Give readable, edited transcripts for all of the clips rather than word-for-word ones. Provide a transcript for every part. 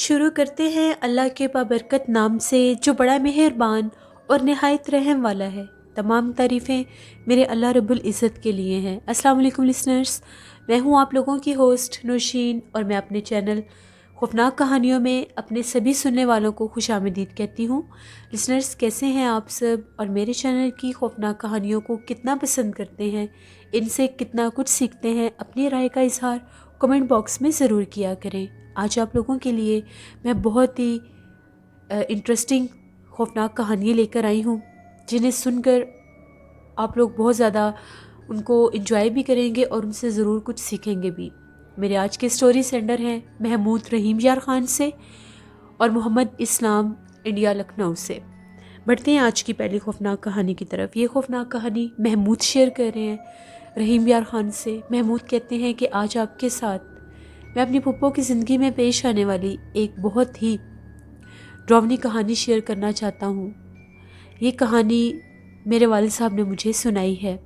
شروع کرتے ہیں اللہ کے بابرکت نام سے جو بڑا مہربان اور نہایت رحم والا ہے۔ تمام تعریفیں میرے اللہ رب العزت کے لیے ہیں۔ السلام علیکم لسنرز، میں ہوں آپ لوگوں کی ہوسٹ نوشین، اور میں اپنے چینل خوفناک کہانیوں میں اپنے سبھی سننے والوں کو خوش آمدید کہتی ہوں۔ لسنرز، کیسے ہیں آپ سب، اور میرے چینل کی خوفناک کہانیوں کو کتنا پسند کرتے ہیں، ان سے کتنا کچھ سیکھتے ہیں؟ اپنی رائے کا اظہار کمنٹ باکس میں ضرور کیا کریں۔ آج آپ لوگوں کے لیے میں بہت ہی انٹرسٹنگ خوفناک کہانیاں لے کر آئی ہوں، جنہیں سن کر آپ لوگ بہت زیادہ ان کو انجوائے بھی کریں گے اور ان سے ضرور کچھ سیکھیں گے بھی۔ میرے آج کے سٹوری سینڈر ہیں محمود رحیم یار خان سے اور محمد اسلام انڈیا لکھنؤ سے۔ بڑھتے ہیں آج کی پہلی خوفناک کہانی کی طرف۔ یہ خوفناک کہانی محمود شیئر کر رہے ہیں رحیم یار خان سے۔ محمود کہتے ہیں کہ آج آپ کے ساتھ میں اپنی پھپھو کی زندگی میں پیش آنے والی ایک بہت ہی ڈراؤنی کہانی شیئر کرنا چاہتا ہوں۔ یہ کہانی میرے والد صاحب نے مجھے سنائی ہے۔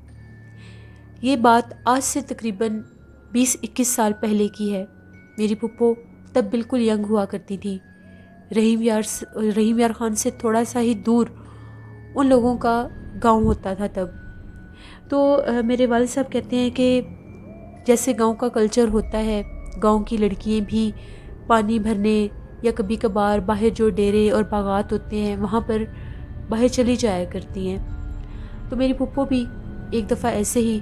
یہ بات آج سے تقریباً 20-21 سال پہلے کی ہے۔ میری پھپھو تب بالکل ینگ ہوا کرتی تھی۔ رحیم یار خان سے تھوڑا سا ہی دور ان لوگوں کا گاؤں ہوتا تھا تب۔ تو میرے والد صاحب کہتے ہیں کہ جیسے گاؤں کا کلچر ہوتا ہے، گاؤں کی لڑکیاں بھی پانی بھرنے یا کبھی کبھار باہر جو ڈیرے اور باغات ہوتے ہیں وہاں پر باہر چلی جایا کرتی ہیں۔ تو میری پھپھو بھی ایک دفعہ ایسے ہی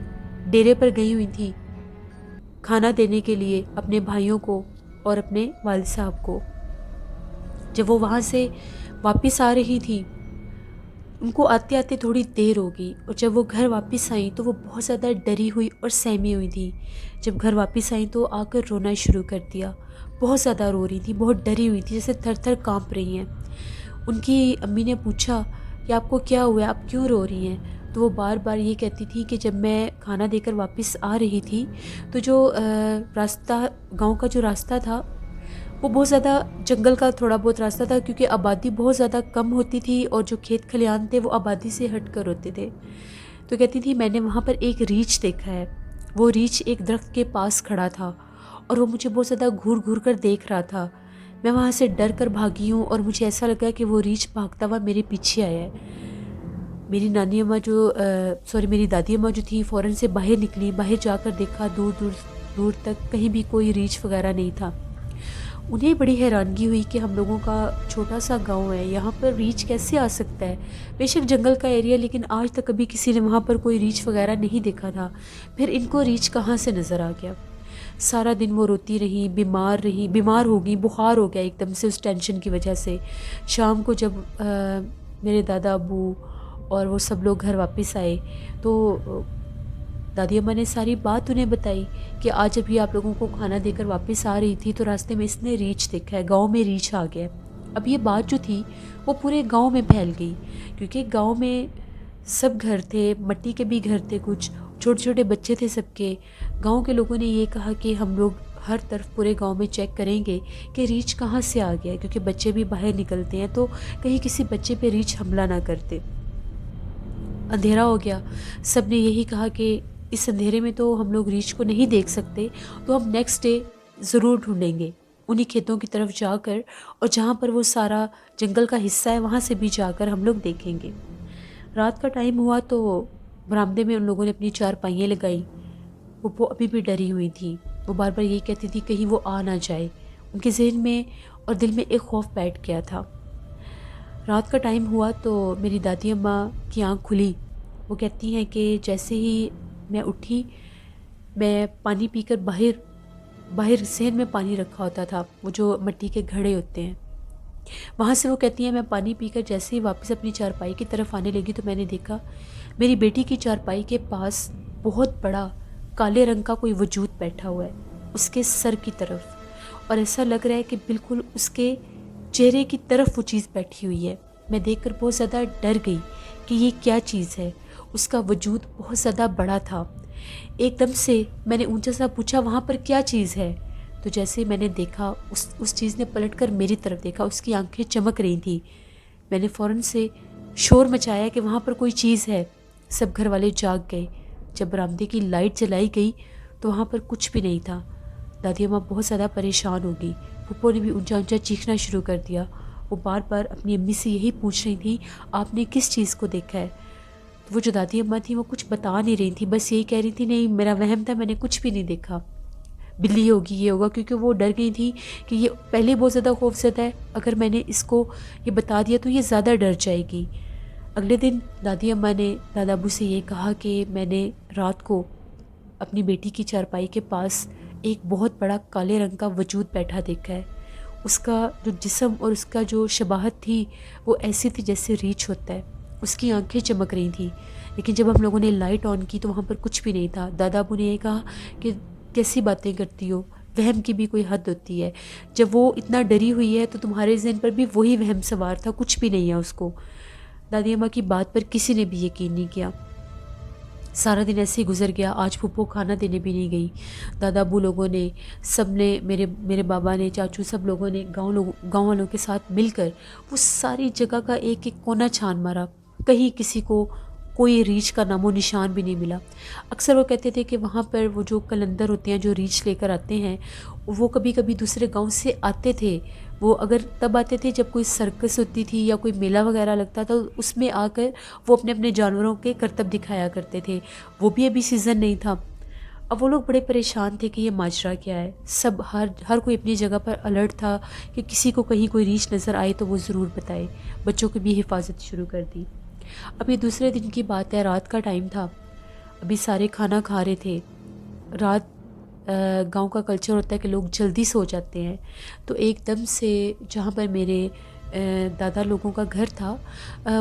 ڈیرے پر گئی ہوئی تھی کھانا دینے کے لیے اپنے بھائیوں کو اور اپنے والد صاحب کو۔ جب وہ وہاں سے واپس آ رہی تھی، ان کو آتے آتے تھوڑی دیر ہو گئی، اور جب وہ گھر واپس آئیں تو وہ بہت زیادہ ڈری ہوئی اور سہمی ہوئی تھی۔ جب گھر واپس آئیں تو آ کر رونا شروع کر دیا۔ بہت زیادہ رو رہی تھی، بہت ڈری ہوئی تھی، جیسے تھر تھر کانپ رہی ہیں۔ ان کی امی نے پوچھا کہ آپ کو کیا ہوا ہے، آپ کیوں رو رہی ہیں؟ تو وہ بار بار یہ کہتی تھی کہ جب میں کھانا دے کر واپس آ رہی تھی تو جو راستہ، گاؤں کا جو راستہ تھا وہ بہت زیادہ جنگل کا تھوڑا بہت راستہ تھا، کیونکہ آبادی بہت زیادہ کم ہوتی تھی اور جو کھیت کھلیان تھے وہ آبادی سے ہٹ کر ہوتے تھے۔ تو کہتی تھی میں نے وہاں پر ایک ریچھ دیکھا ہے۔ وہ ریچھ ایک درخت کے پاس کھڑا تھا اور وہ مجھے بہت زیادہ گھور گھور کر دیکھ رہا تھا۔ میں وہاں سے ڈر کر بھاگی ہوں اور مجھے ایسا لگا کہ وہ ریچھ بھاگتا ہوا میرے پیچھے آیا ہے۔ میری میری دادی اماں جو تھی فوراً سے باہر نکلی، باہر جا کر دیکھا دور تک کہیں بھی کوئی ریچھ وغیرہ نہیں تھا۔ انہیں بڑی حیرانگی ہوئی کہ ہم لوگوں کا چھوٹا سا گاؤں ہے، یہاں پر ریچھ کیسے آ سکتا ہے؟ بے شک جنگل کا ایریا، لیکن آج تک کبھی کسی نے وہاں پر کوئی ریچھ وغیرہ نہیں دیکھا تھا۔ پھر ان کو ریچھ کہاں سے نظر آ گیا؟ سارا دن وہ روتی رہی، بیمار ہو گئی، بخار ہو گیا ایک دم سے اس ٹینشن کی وجہ سے۔ شام کو جب میرے دادا ابو اور وہ سب لوگ گھر واپس آئے تو دادی اماں نے ساری بات انہیں بتائی کہ آج ابھی آپ لوگوں کو کھانا دے کر واپس آ رہی تھی تو راستے میں اس نے ریچھ دیکھا ہے، گاؤں میں ریچھ آ گیا۔ اب یہ بات جو تھی وہ پورے گاؤں میں پھیل گئی، کیونکہ گاؤں میں سب گھر تھے، مٹی کے بھی گھر تھے، کچھ چھوٹے چھوٹے بچے تھے سب کے۔ گاؤں کے لوگوں نے یہ کہا کہ ہم لوگ ہر طرف پورے گاؤں میں چیک کریں گے کہ ریچھ کہاں سے آ گیا ہے، کیونکہ بچے بھی باہر نکلتے ہیں تو کہیں کسی بچے پہ ریچھ حملہ نہ کرتے۔ اندھیرا ہو گیا، سب نے یہی کہا کہ اس اندھیرے میں تو ہم لوگ ریچھ کو نہیں دیکھ سکتے، تو ہم نیکسٹ ڈے ضرور ڈھونڈیں گے انہی کھیتوں کی طرف جا کر، اور جہاں پر وہ سارا جنگل کا حصہ ہے وہاں سے بھی جا کر ہم لوگ دیکھیں گے۔ رات کا ٹائم ہوا تو برآمدے میں ان لوگوں نے اپنی چارپائیاں لگائی۔ وہ ابھی بھی ڈری ہوئی تھی، وہ بار بار یہی کہتی تھی کہیں وہ آ نہ جائے۔ ان کے ذہن میں اور دل میں ایک خوف بیٹھ گیا تھا۔ رات کا ٹائم ہوا تو میری دادی اماں کی آنکھ کھلی۔ وہ کہتی ہیں کہ جیسے ہی میں اٹھی، میں پانی پی کر باہر صحن میں پانی رکھا ہوتا تھا، وہ جو مٹی کے گھڑے ہوتے ہیں، وہاں سے وہ کہتی ہیں میں پانی پی کر جیسے ہی واپس اپنی چارپائی کی طرف آنے لگی تو میں نے دیکھا میری بیٹی کی چارپائی کے پاس بہت بڑا کالے رنگ کا کوئی وجود بیٹھا ہوا ہے اس کے سر کی طرف، اور ایسا لگ رہا ہے کہ بالکل اس کے چہرے کی طرف وہ چیز بیٹھی ہوئی ہے۔ میں دیکھ کر بہت زیادہ ڈر گئی کہ یہ کیا چیز ہے۔ اس کا وجود بہت زیادہ بڑا تھا۔ ایک دم سے میں نے اونچا سا پوچھا وہاں پر کیا چیز ہے؟ تو جیسے میں نے دیکھا اس چیز نے پلٹ کر میری طرف دیکھا، اس کی آنکھیں چمک رہی تھیں۔ میں نے فوراً سے شور مچایا کہ وہاں پر کوئی چیز ہے۔ سب گھر والے جاگ گئے۔ جب برآمدے کی لائٹ جلائی گئی تو وہاں پر کچھ بھی نہیں تھا۔ دادی اماں بہت زیادہ پریشان ہو گئی، پھپھو نے بھی اونچا اونچا چیخنا شروع کر دیا۔ وہ بار بار اپنی امی سے یہی پوچھ رہی تھیں آپ نے کس چیز کو دیکھا ہے؟ وہ جو دادی اماں تھیں وہ کچھ بتا نہیں رہی تھیں، بس یہی کہہ رہی تھی نہیں میرا وہم تھا، میں نے کچھ بھی نہیں دیکھا، بلی ہوگی یہ ہوگا، کیونکہ وہ ڈر گئی تھی کہ یہ پہلے بہت زیادہ خوفزدہ ہے، اگر میں نے اس کو یہ بتا دیا تو یہ زیادہ ڈر جائے گی۔ اگلے دن دادی اماں نے دادا ابو سے یہ کہا کہ میں نے رات کو اپنی بیٹی کی چارپائی کے پاس ایک بہت بڑا کالے رنگ کا وجود بیٹھا دیکھا ہے۔ اس کا جو جسم اور اس کا جو شباہت تھی وہ ایسی تھی جیسے ریچھ ہوتا ہے، اس کی آنکھیں چمک رہی تھیں، لیکن جب ہم لوگوں نے لائٹ آن کی تو وہاں پر کچھ بھی نہیں تھا۔ دادا ابو نے یہ کہا کہ کیسی باتیں کرتی ہو، وہم کی بھی کوئی حد ہوتی ہے، جب وہ اتنا ڈری ہوئی ہے تو تمہارے ذہن پر بھی وہی وہم سوار تھا، کچھ بھی نہیں ہے اس کو۔ دادی اماں کی بات پر کسی نے بھی یقین نہیں کیا۔ سارا دن ایسے ہی گزر گیا، آج پھپھو کھانا دینے بھی نہیں گئی۔ دادا ابو لوگوں نے سب نے میرے بابا نے، چاچو، سب لوگوں نے گاؤں والوں کے ساتھ مل کر وہ ساری جگہ کا ایک ایک کونا چھان مارا، کہیں کسی کو کوئی ریچھ کا نام و نشان بھی نہیں ملا۔ اکثر وہ کہتے تھے کہ وہاں پر وہ جو قلندر ہوتے ہیں جو ریچھ لے کر آتے ہیں وہ کبھی کبھی دوسرے گاؤں سے آتے تھے، وہ اگر تب آتے تھے جب کوئی سرکس ہوتی تھی یا کوئی میلہ وغیرہ لگتا تھا، اس میں آ کر وہ اپنے اپنے جانوروں کے کرتب دکھایا کرتے تھے، وہ بھی ابھی سیزن نہیں تھا۔ اب وہ لوگ بڑے پریشان تھے کہ یہ ماجرا کیا ہے، سب ہر کوئی اپنی جگہ پر الرٹ تھا کہ کسی کو کہیں کوئی ریچھ نظر آئے تو وہ ضرور بتائے، بچوں کی بھی حفاظت شروع کر دی۔ ابھی دوسرے دن کی بات ہے، رات کا ٹائم تھا، ابھی سارے کھانا کھا رہے تھے، رات گاؤں کا کلچر ہوتا ہے کہ لوگ جلدی سو جاتے ہیں، تو ایک دم سے جہاں پر میرے دادا لوگوں کا گھر تھا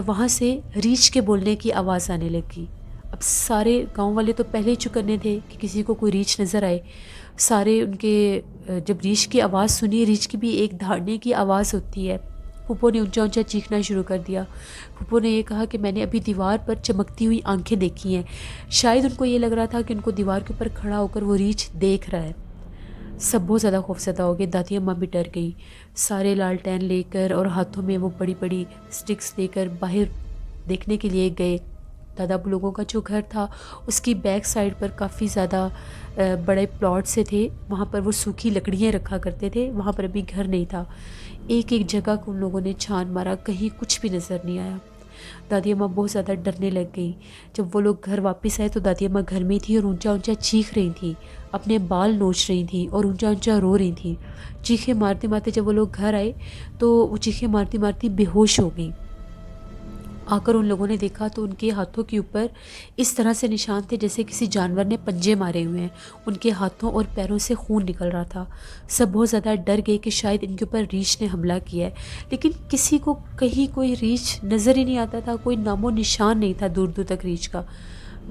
وہاں سے ریچھ کے بولنے کی آواز آنے لگی۔ اب سارے گاؤں والے تو پہلے ہی چکنے تھے کہ کسی کو کوئی ریچھ نظر آئے، سارے ان کے جب ریچھ کی آواز سنی، ریچھ کی بھی ایک دھاڑنے کی آواز ہوتی ہے، پھپھو نے اونچا اونچا چیخنا شروع کر دیا۔ پھپھو نے یہ کہا کہ میں نے ابھی دیوار پر چمکتی ہوئی آنکھیں دیکھی ہیں، شاید ان کو یہ لگ رہا تھا کہ ان کو دیوار کے اوپر کھڑا ہو کر وہ ریچھ دیکھ رہا ہے۔ سب بہت زیادہ خوفزدہ ہو گئے، دادی اماں بھی ڈر گئی، سارے لالٹین لے کر اور ہاتھوں میں وہ بڑی بڑی سٹکس لے کر باہر دیکھنے کے لیے گئے۔ دادا ابو لوگوں کا جو گھر تھا اس کی بیک سائڈ پر کافی زیادہ بڑے پلاٹ سے تھے، وہاں پر وہ سوکھی لکڑیاں رکھا کرتے تھے، وہاں پر ابھی گھر نہیں تھا۔ ایک ایک جگہ کو ان لوگوں نے چھان مارا، کہیں کچھ بھی نظر نہیں آیا۔ دادی اماں بہت زیادہ ڈرنے لگ گئی۔ جب وہ لوگ گھر واپس آئے تو دادی اماں گھر میں تھی اور اونچا اونچا چیخ رہی تھیں، اپنے بال نوچ رہی تھیں اور اونچا اونچا رو رہی تھیں۔ چیخیں مارتے مارتے جب وہ لوگ گھر آئے تو وہ چیخیں مارتی مارتی بے ہوش ہو گئیں۔ آ کر ان لوگوں نے دیکھا تو ان کے ہاتھوں کے اوپر اس طرح سے نشان تھے جیسے کسی جانور نے پنجے مارے ہوئے ہیں، ان کے ہاتھوں اور پیروں سے خون نکل رہا تھا۔ سب بہت زیادہ ڈر گئے کہ شاید ان کے اوپر ریچھ نے حملہ کیا ہے، لیکن کسی کو کہیں کوئی ریچھ نظر ہی نہیں آتا تھا، کوئی نام و نشان نہیں تھا دور دور تک ریچھ کا۔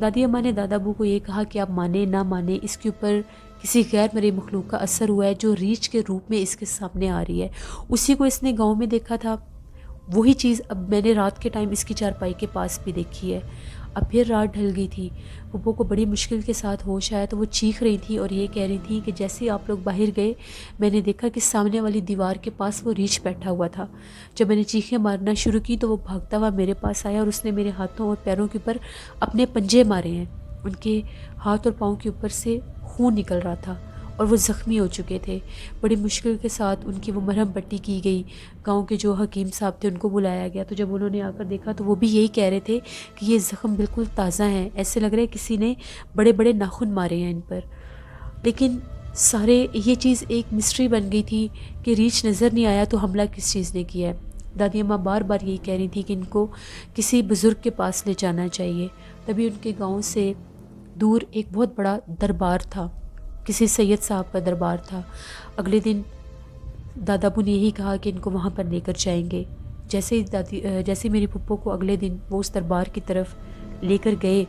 دادی اماں نے دادا ابو کو یہ کہا کہ آپ مانیں نہ مانیں، اس کے اوپر کسی غیر مرئی مخلوق کا اثر ہوا ہے جو ریچھ کے روپ میں اس کے سامنے آ رہی ہے، اسی کو اس نے گاؤں میں دیکھا تھا، وہی چیز اب میں نے رات کے ٹائم اس کی چارپائی کے پاس بھی دیکھی ہے۔ اب پھر رات ڈھل گئی تھی، پھپھو کو بڑی مشکل کے ساتھ ہوش آیا تو وہ چیخ رہی تھی اور یہ کہہ رہی تھی کہ جیسے ہی آپ لوگ باہر گئے میں نے دیکھا کہ سامنے والی دیوار کے پاس وہ ریچھ بیٹھا ہوا تھا۔ جب میں نے چیخیں مارنا شروع کی تو وہ بھاگتا ہوا میرے پاس آیا اور اس نے میرے ہاتھوں اور پیروں کے اوپر اپنے پنجے مارے ہیں، ان کے ہاتھ اور پاؤں کے اوپر سے خون نکل رہا تھا اور وہ زخمی ہو چکے تھے۔ بڑی مشکل کے ساتھ ان کی وہ مرہم پٹی کی گئی، گاؤں کے جو حکیم صاحب تھے ان کو بلایا گیا، تو جب انہوں نے آ کر دیکھا تو وہ بھی یہی کہہ رہے تھے کہ یہ زخم بالکل تازہ ہیں، ایسے لگ رہا ہے کسی نے بڑے بڑے ناخن مارے ہیں ان پر۔ لیکن سارے یہ چیز ایک مسٹری بن گئی تھی کہ ریچھ نظر نہیں آیا تو حملہ کس چیز نے کیا ہے۔ دادی اماں بار بار یہی کہہ رہی تھی کہ ان کو کسی بزرگ کے پاس لے جانا چاہیے۔ تبھی ان کے گاؤں سے دور ایک بہت بڑا دربار تھا، کسی سید صاحب کا دربار تھا۔ اگلے دن دادا ابو نے یہی کہا کہ ان کو وہاں پر لے کر جائیں گے۔ جیسے میری پھپھو کو اگلے دن وہ اس دربار کی طرف لے کر گئے،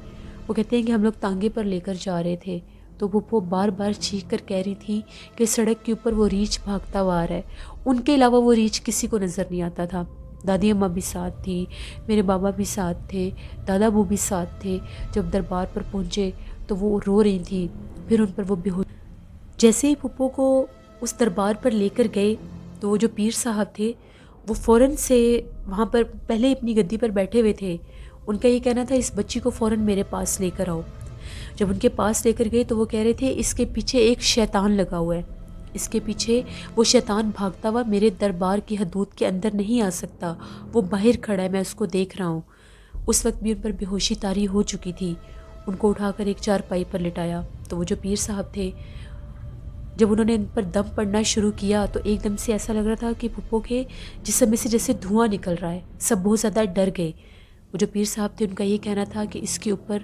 وہ کہتے ہیں کہ ہم لوگ تانگے پر لے کر جا رہے تھے تو پھپھو بار بار چیخ کر کہہ رہی تھی کہ سڑک کے اوپر وہ ریچھ بھاگتا ہوا آ رہا ہے، ان کے علاوہ وہ ریچھ کسی کو نظر نہیں آتا تھا۔ دادی اماں بھی ساتھ تھی، میرے بابا بھی ساتھ تھے، دادا ابو بھی ساتھ تھے۔ جب دربار پر پہنچے تو وہ رو رہی تھی، پھر ان پر وہ بے ہوش۔ جیسے ہی پھپھو کو اس دربار پر لے کر گئے تو وہ جو پیر صاحب تھے وہ فوراً سے وہاں پر پہلے اپنی گدی پر بیٹھے ہوئے تھے، ان کا یہ کہنا تھا اس بچی کو فوراً میرے پاس لے کر آؤ۔ جب ان کے پاس لے کر گئے تو وہ کہہ رہے تھے اس کے پیچھے ایک شیطان لگا ہوا ہے، اس کے پیچھے وہ شیطان بھاگتا ہوا میرے دربار کی حدود کے اندر نہیں آ سکتا، وہ باہر کھڑا ہے، میں اس کو دیکھ رہا ہوں۔ اس وقت بھی ان پر بے ہوشی طاری ہو چکی تھی۔ ان کو اٹھا کر ایک چارپائی پر لٹایا تو وہ جو پیر صاحب تھے، جب انہوں نے ان پر دم پڑنا شروع کیا تو ایک دم سے ایسا لگ رہا تھا کہ پھپھو کے جسم میں سے جیسے دھواں نکل رہا ہے۔ سب بہت زیادہ ڈر گئے۔ وہ جو پیر صاحب تھے ان کا یہ کہنا تھا کہ اس کے اوپر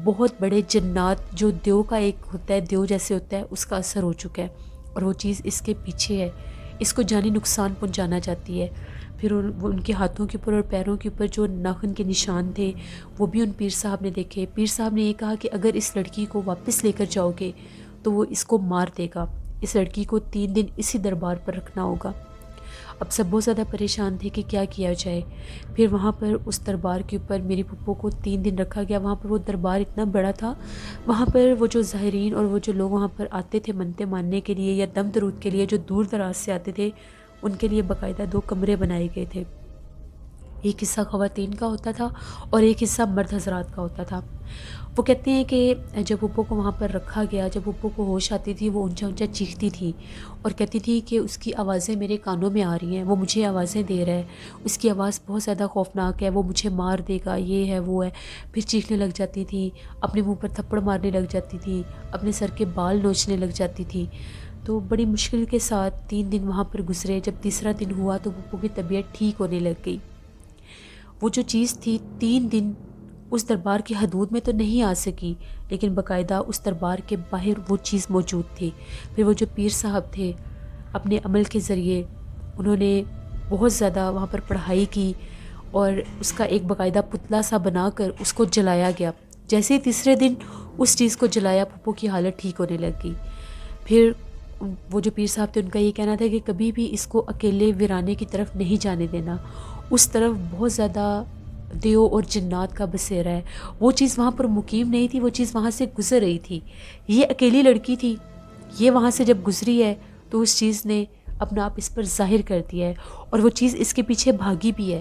بہت بڑے جنات، جو دیو کا ایک ہوتا ہے، دیو جیسے ہوتا ہے، اس کا اثر ہو چکا ہے اور وہ چیز اس کے پیچھے ہے، اس کو جانی نقصان پہنچانا چاہتی ہے۔ پھر وہ ان کے ہاتھوں کے اوپر اور پیروں کے اوپر جو ناخن کے نشان تھے وہ بھی ان پیر صاحب نے دیکھے۔ پیر صاحب نے یہ کہا کہ اگر اس لڑکی کو واپس لے کر جاؤ گے تو وہ اس کو مار دے گا، اس لڑکی کو 3 دن اسی دربار پر رکھنا ہوگا۔ اب سب بہت زیادہ پریشان تھے کہ کیا کیا جائے۔ پھر وہاں پر اس دربار کے اوپر میری پھپھو کو 3 دن رکھا گیا۔ وہاں پر وہ دربار اتنا بڑا تھا، وہاں پر وہ جو زائرین اور وہ جو لوگ وہاں پر آتے تھے منتیں ماننے کے لیے یا دم درود کے لیے، جو دور دراز سے آتے تھے، ان کے لیے باقاعدہ 2 کمرے بنائے گئے تھے۔ ایک حصہ خواتین کا ہوتا تھا اور ایک حصہ مرد حضرات کا ہوتا تھا۔ وہ کہتے ہیں کہ جب پھپھو کو وہاں پر رکھا گیا، جب پھپھو کو ہوش آتی تھی وہ اونچا اونچا چیختی تھی اور کہتی تھی کہ اس کی آوازیں میرے کانوں میں آ رہی ہیں، وہ مجھے آوازیں دے رہا ہے، اس کی آواز بہت زیادہ خوفناک ہے، وہ مجھے مار دے گا، یہ ہے وہ ہے۔ پھر چیخنے لگ جاتی تھی، اپنے منہ پر تھپڑ مارنے لگ جاتی تھی، اپنے سر کے بال نوچنے لگ جاتی تھی۔ تو بڑی مشکل کے ساتھ 3 دن وہاں پر گزرے۔ جب تیسرا دن ہوا تو پھپھو کی طبیعت ٹھیک ہونے لگ گئی۔ وہ جو چیز تھی 3 دن اس دربار کی حدود میں تو نہیں آ سکی، لیکن باقاعدہ اس دربار کے باہر وہ چیز موجود تھی۔ پھر وہ جو پیر صاحب تھے، اپنے عمل کے ذریعے انہوں نے بہت زیادہ وہاں پر پڑھائی کی اور اس کا ایک باقاعدہ پتلا سا بنا کر اس کو جلایا گیا۔ جیسے ہی تیسرے دن اس چیز کو جلایا، پھپھو کی حالت ٹھیک ہونے لگ گئی۔ پھر وہ جو پیر صاحب تھے ان کا یہ کہنا تھا کہ کبھی بھی اس کو اکیلے ویرانے کی طرف نہیں جانے دینا، اس طرف بہت زیادہ دیو اور جنات کا بسیرا ہے۔ وہ چیز وہاں پر مقیم نہیں تھی، وہ چیز وہاں سے گزر رہی تھی، یہ اکیلی لڑکی تھی، یہ وہاں سے جب گزری ہے تو اس چیز نے اپنا آپ اس پر ظاہر کر دیا ہے اور وہ چیز اس کے پیچھے بھاگی بھی ہے۔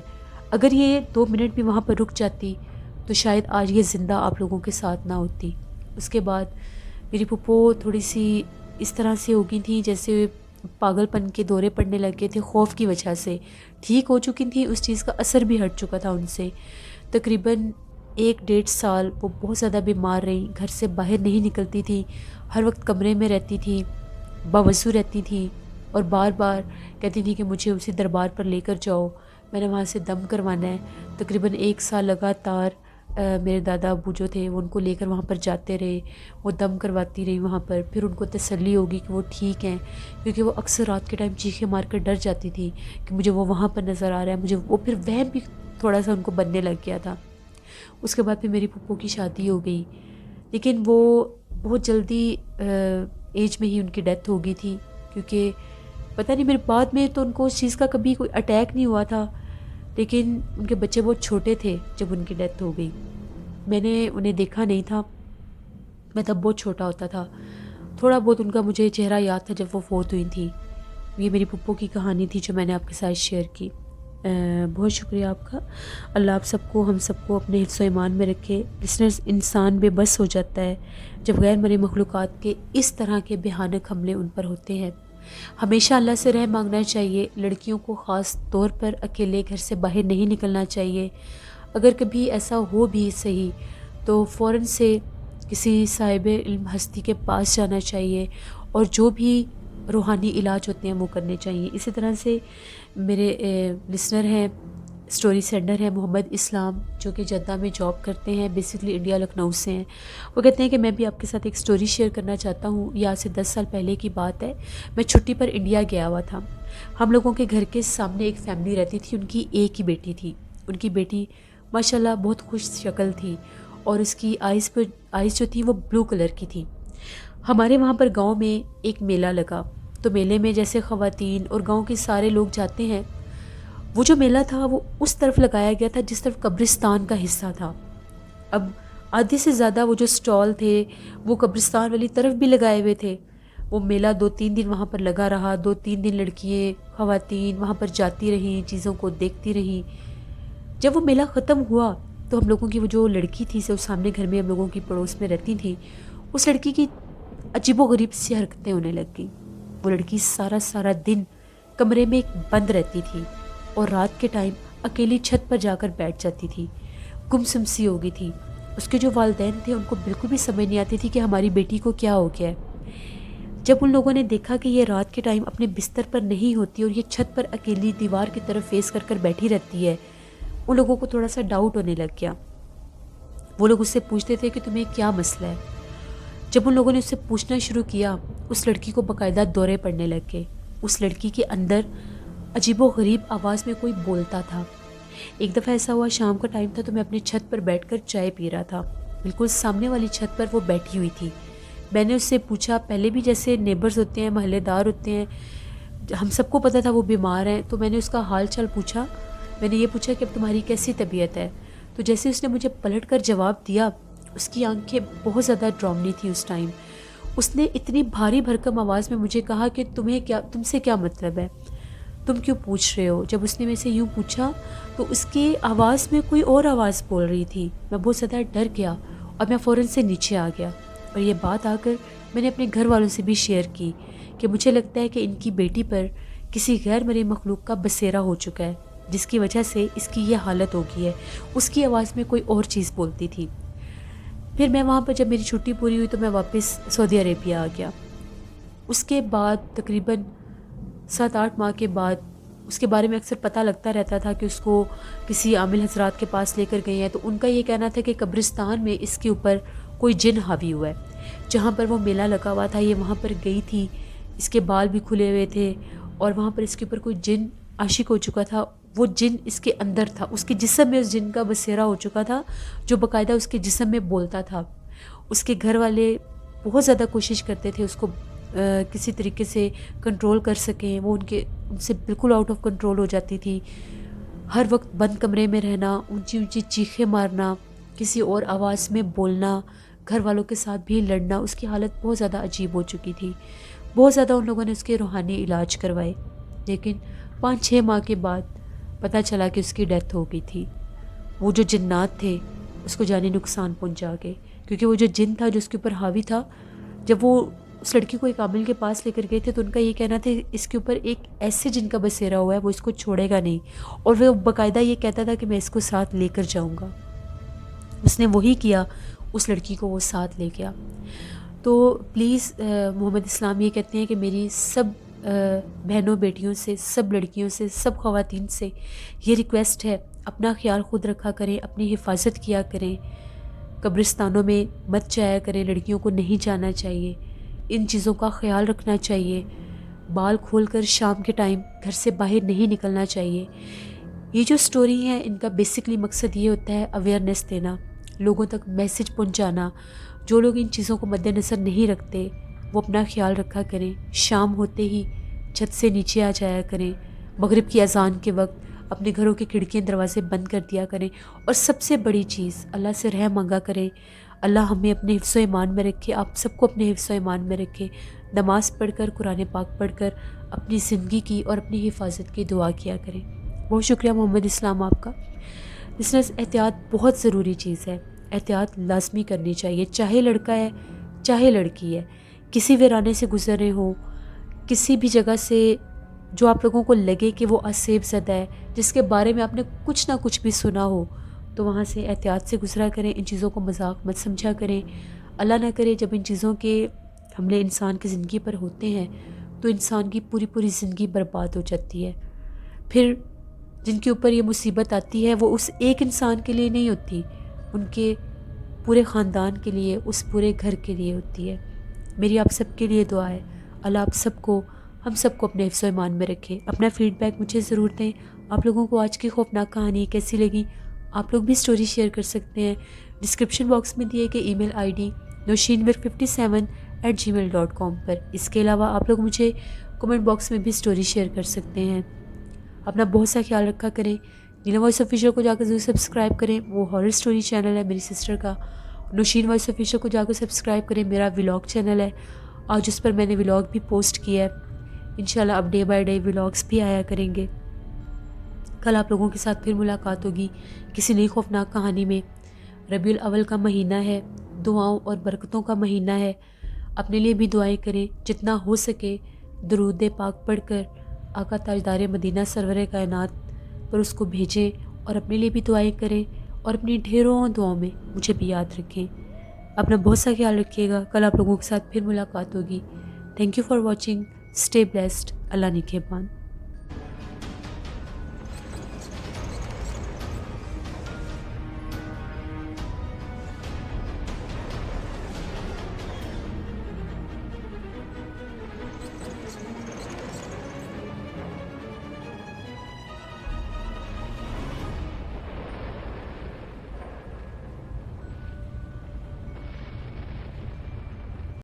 اگر یہ 2 منٹ بھی وہاں پر رک جاتی تو شاید آج یہ زندہ آپ لوگوں کے ساتھ نہ ہوتی۔ اس کے بعد میری پھپھو تھوڑی سی اس طرح سے ہو گئی تھیں جیسے پاگل پن کے دورے پڑنے لگے تھے، خوف کی وجہ سے ٹھیک ہو چکی تھیں، اس چیز کا اثر بھی ہٹ چکا تھا ان سے۔ تقریباً 1-1.5 سال وہ بہت زیادہ بیمار رہیں، گھر سے باہر نہیں نکلتی تھیں، ہر وقت کمرے میں رہتی تھیں، باوضو رہتی تھیں اور بار بار کہتی تھیں کہ مجھے اسی دربار پر لے کر جاؤ، میں نے وہاں سے دم کروانا ہے۔ تقریباً 1 سال لگاتار میرے دادا ابو جو تھے وہ ان کو لے کر وہاں پر جاتے رہے، وہ دم کرواتی رہی وہاں پر۔ پھر ان کو تسلی ہوگی کہ وہ ٹھیک ہیں، کیونکہ وہ اکثر رات کے ٹائم چیخیں مار کر ڈر جاتی تھی کہ مجھے وہ وہاں پر نظر آ رہا ہے، مجھے وہ پھر وہم بھی تھوڑا سا ان کو بننے لگ گیا تھا۔ اس کے بعد پھر میری پھپھو کی شادی ہو گئی، لیکن وہ بہت جلدی ایج میں ہی ان کی ڈیتھ ہو گئی تھی، کیونکہ پتہ نہیں میرے بعد میں تو ان کو اس چیز کا کبھی کوئی اٹیک نہیں ہوا تھا، لیکن ان کے بچے بہت چھوٹے تھے جب ان کی ڈیتھ ہو گئی۔ میں نے انہیں دیکھا نہیں تھا، میں تب بہت چھوٹا ہوتا تھا، تھوڑا بہت ان کا مجھے چہرہ یاد تھا جب وہ فوت ہوئی تھیں۔ یہ میری پھپھو کی کہانی تھی جو میں نے آپ کے ساتھ شیئر کی۔ بہت شکریہ آپ کا۔ اللہ آپ سب کو، ہم سب کو اپنے حفظ و ایمان میں رکھے۔ لسنرز، انسان بے بس ہو جاتا ہے جب غیر مرئی مخلوقات کے اس طرح کے بھیانک حملے ان پر ہوتے ہیں۔ ہمیشہ اللہ سے رحم مانگنا چاہیے، لڑکیوں کو خاص طور پر اکیلے گھر سے باہر نہیں نکلنا چاہیے۔ اگر کبھی ایسا ہو بھی صحیح تو فوراً سے کسی صاحب علم ہستی کے پاس جانا چاہیے اور جو بھی روحانی علاج ہوتے ہیں وہ کرنے چاہیے۔ اسی طرح سے میرے لسنر ہیں، سٹوری سینڈر ہیں محمد اسلام، جو کہ جدہ میں جاب کرتے ہیں، بیسکلی انڈیا لکھنؤ سے ہیں۔ وہ کہتے ہیں کہ میں بھی آپ کے ساتھ ایک سٹوری شیئر کرنا چاہتا ہوں۔ یہ آج سے 10 سال پہلے کی بات ہے، میں چھٹی پر انڈیا گیا ہوا تھا۔ ہم لوگوں کے گھر کے سامنے ایک فیملی رہتی تھی، ان کی ایک ہی بیٹی تھی۔ ان کی بیٹی ماشاءاللہ بہت خوش شکل تھی اور اس کی آئیز جو تھی وہ بلو کلر کی تھی۔ ہمارے وہاں پر گاؤں میں ایک میلہ لگا، تو میلے میں جیسے خواتین اور گاؤں کے سارے لوگ جاتے ہیں، وہ جو میلہ تھا وہ اس طرف لگایا گیا تھا جس طرف قبرستان کا حصہ تھا۔ اب آدھے سے زیادہ وہ جو سٹال تھے وہ قبرستان والی طرف بھی لگائے ہوئے تھے۔ وہ میلہ 2-3 دن وہاں پر لگا رہا، 2-3 دن لڑکیاں خواتین وہاں پر جاتی رہیں، چیزوں کو دیکھتی رہیں۔ جب وہ میلہ ختم ہوا تو ہم لوگوں کی وہ جو لڑکی تھی جو سامنے گھر میں ہم لوگوں کی پڑوس میں رہتی تھی، اس لڑکی کی عجیب و غریب سی حرکتیں ہونے لگ گئیں۔ وہ لڑکی سارا دن کمرے میں بند رہتی تھی اور رات کے ٹائم اکیلی چھت پر جا کر بیٹھ جاتی تھی، گمسم سی ہو گئی تھی۔ اس کے جو والدین تھے ان کو بالکل بھی سمجھ نہیں آتی تھی کہ ہماری بیٹی کو کیا ہو گیا ہے۔ جب ان لوگوں نے دیکھا کہ یہ رات کے ٹائم اپنے بستر پر نہیں ہوتی اور یہ چھت پر اکیلی دیوار کی طرف فیس کر بیٹھی رہتی ہے، ان لوگوں کو تھوڑا سا ڈاؤٹ ہونے لگ گیا۔ وہ لوگ اس سے پوچھتے تھے کہ تمہیں کیا مسئلہ ہے۔ جب ان لوگوں نے اس سے پوچھنا شروع کیا، اس لڑکی کو باقاعدہ دورے پڑنے لگ گئے۔ اس لڑکی کے اندر عجیب و غریب آواز میں کوئی بولتا تھا۔ ایک دفعہ ایسا ہوا، شام کا ٹائم تھا تو میں اپنی چھت پر بیٹھ کر چائے پی رہا تھا، بالکل سامنے والی چھت پر وہ بیٹھی ہوئی تھی۔ میں نے اس سے پوچھا، پہلے بھی جیسے نیبرز ہوتے ہیں، محلے دار ہوتے ہیں، ہم سب کو پتہ تھا وہ بیمار ہیں، تو میں نے اس کا حال چال پوچھا۔ میں نے یہ پوچھا کہ اب تمہاری کیسی طبیعت ہے؟ تو جیسے اس نے مجھے پلٹ کر جواب دیا، اس کی آنکھیں بہت زیادہ ڈراؤنی تھی اس ٹائم۔ اس نے اتنی بھاری بھرکم آواز میں مجھے کہا کہ تم سے کیا مطلب ہے، تم کیوں پوچھ رہے ہو؟ جب اس نے مجھ سے یوں پوچھا تو اس کی آواز میں کوئی اور آواز بول رہی تھی۔ میں بہت زیادہ ڈر گیا اور میں فوراً سے نیچے آ گیا، اور یہ بات آ کر میں نے اپنے گھر والوں سے بھی شیئر کی کہ مجھے لگتا ہے کہ ان کی بیٹی پر کسی غیر مرئی مخلوق کا بسیرا ہو چکا ہے، جس کی وجہ سے اس کی یہ حالت ہو گئی ہے۔ اس کی آواز میں کوئی اور چیز بولتی تھی۔ پھر میں وہاں پر جب میری چھٹی پوری ہوئی تو میں واپس سعودی عربیہ آ گیا۔ اس کے بعد تقریباً 7-8 ماہ کے بعد اس کے بارے میں اکثر پتہ لگتا رہتا تھا کہ اس کو کسی عامل حضرات کے پاس لے کر گئے ہیں، تو ان کا یہ کہنا تھا کہ قبرستان میں اس کے اوپر کوئی جن حاوی ہوا ہے۔ جہاں پر وہ میلہ لگا ہوا تھا، یہ وہاں پر گئی تھی، اس کے بال بھی کھلے ہوئے تھے، اور وہاں پر اس کے اوپر کوئی جن عاشق ہو چکا تھا۔ وہ جن اس کے اندر تھا، اس کے جسم میں اس جن کا بسیرا ہو چکا تھا، جو باقاعدہ اس کے جسم میں بولتا تھا۔ اس کے گھر والے بہت زیادہ کوشش کرتے تھے اس کو کسی طریقے سے کنٹرول کر سکیں، وہ ان سے بالکل آؤٹ آف کنٹرول ہو جاتی تھی۔ ہر وقت بند کمرے میں رہنا، اونچی اونچی چیخیں مارنا، کسی اور آواز میں بولنا، گھر والوں کے ساتھ بھی لڑنا۔ اس کی حالت بہت زیادہ عجیب ہو چکی تھی۔ بہت زیادہ ان لوگوں نے اس کے روحانی علاج کروائے، لیکن 5-6 ماہ کے بعد پتہ چلا کہ اس کی ڈیتھ ہو گئی تھی۔ وہ جو جنات تھے اس کو جانی نقصان پہنچا گئے، کیونکہ وہ جو جن تھا جو اس کے اوپر حاوی تھا، جب وہ اس لڑکی کو ایک عامل کے پاس لے کر گئے تھے تو ان کا یہ کہنا تھا اس کے اوپر ایک ایسے جن کا بسیرا ہوا ہے، وہ اس کو چھوڑے گا نہیں، اور وہ باقاعدہ یہ کہتا تھا کہ میں اس کو ساتھ لے کر جاؤں گا۔ اس نے وہی کیا، اس لڑکی کو وہ ساتھ لے گیا۔ تو پلیز محمد اسلام یہ کہتے ہیں کہ میری سب بہنوں بیٹیوں سے، سب لڑکیوں سے، سب خواتین سے یہ ریکویسٹ ہے، اپنا خیال خود رکھا کریں، اپنی حفاظت کیا کریں، قبرستانوں میں مت جایا کریں، لڑکیوں کو نہیں جانا چاہیے، ان چیزوں کا خیال رکھنا چاہیے، بال کھول کر شام کے ٹائم گھر سے باہر نہیں نکلنا چاہیے۔ یہ جو سٹوری ہے ان کا بیسکلی مقصد یہ ہوتا ہے اویئرنیس دینا، لوگوں تک میسج پہنچانا۔ جو لوگ ان چیزوں کو مد نظر نہیں رکھتے وہ اپنا خیال رکھا کریں، شام ہوتے ہی چھت سے نیچے آ جایا کریں، مغرب کی اذان کے وقت اپنے گھروں کے کھڑکیاں دروازے بند کر دیا کریں، اور سب سے بڑی چیز اللہ سے رحم مانگا کریں، اللہ ہمیں اپنے حفظ و ایمان میں رکھے، آپ سب کو اپنے حفظ و ایمان میں رکھے، نماز پڑھ کر، قرآن پاک پڑھ کر اپنی زندگی کی اور اپنی حفاظت کی دعا کیا کریں۔ بہت شکریہ محمد اسلام آپ کا۔ لسنرز، احتیاط بہت ضروری چیز ہے، احتیاط لازمی کرنی چاہیے، چاہے لڑکا ہے چاہے لڑکی ہے، کسی ویرانے سے گزر رہے ہوں، کسی بھی جگہ سے جو آپ لوگوں کو لگے کہ وہ آسیب زدہ ہے، جس کے بارے میں آپ نے کچھ نہ کچھ بھی سنا ہو، تو وہاں سے احتیاط سے گزرا کریں، ان چیزوں کو مذاق مت سمجھا کریں۔ اللہ نہ کرے جب ان چیزوں کے حملے انسان کی زندگی پر ہوتے ہیں تو انسان کی پوری زندگی برباد ہو جاتی ہے۔ پھر جن کے اوپر یہ مصیبت آتی ہے وہ اس ایک انسان کے لیے نہیں ہوتی، ان کے پورے خاندان کے لیے، اس پورے گھر کے لیے ہوتی ہے۔ میری آپ سب کے لیے دعا ہے، اللہ آپ سب کو، ہم سب کو اپنے حفظ و ایمان میں رکھے۔ اپنا فیڈ بیک مجھے ضرور دیں، آپ لوگوں کو آج کی خوفناک کہانی کیسی لگی، آپ لوگ بھی سٹوری شیئر کر سکتے ہیں ڈسکرپشن باکس میں دیے کہ ای میل آئی ڈی noshinwir57@gmail.com پر۔ اس کے علاوہ آپ لوگ مجھے کمنٹ باکس میں بھی سٹوری شیئر کر سکتے ہیں۔ اپنا بہت سا خیال رکھا کریں۔ نیلم وائس آفیشیل کو جا کر ضرور سبسکرائب کریں، وہ ہارر سٹوری چینل ہے میری سسٹر کا۔ نوشین وائس آفیشیل کو جا کر سبسکرائب کریں، میرا ولاگ چینل ہے، آج اس پر میں نے ولاگ بھی پوسٹ کیا ہے۔ انشاءاللہ اب ڈے بائی ڈے ولاگس بھی آیا کریں گے۔ کل آپ لوگوں کے ساتھ پھر ملاقات ہوگی کسی نئی خوفناک کہانی میں۔ ربیع الاول کا مہینہ ہے، دعاؤں اور برکتوں کا مہینہ ہے، اپنے لیے بھی دعائیں کریں، جتنا ہو سکے درود پاک پڑھ کر آقا تاجدار مدینہ سرور کائنات پر اس کو بھیجیں اور اپنے لیے بھی دعائیں کریں اور اپنی ڈھیروں دعاؤں میں مجھے بھی یاد رکھیں۔ اپنا بہت سا خیال رکھیے گا، کل آپ لوگوں کے ساتھ پھر ملاقات ہوگی۔ Thank you for watching, stay blessed, اللہ نگہبان۔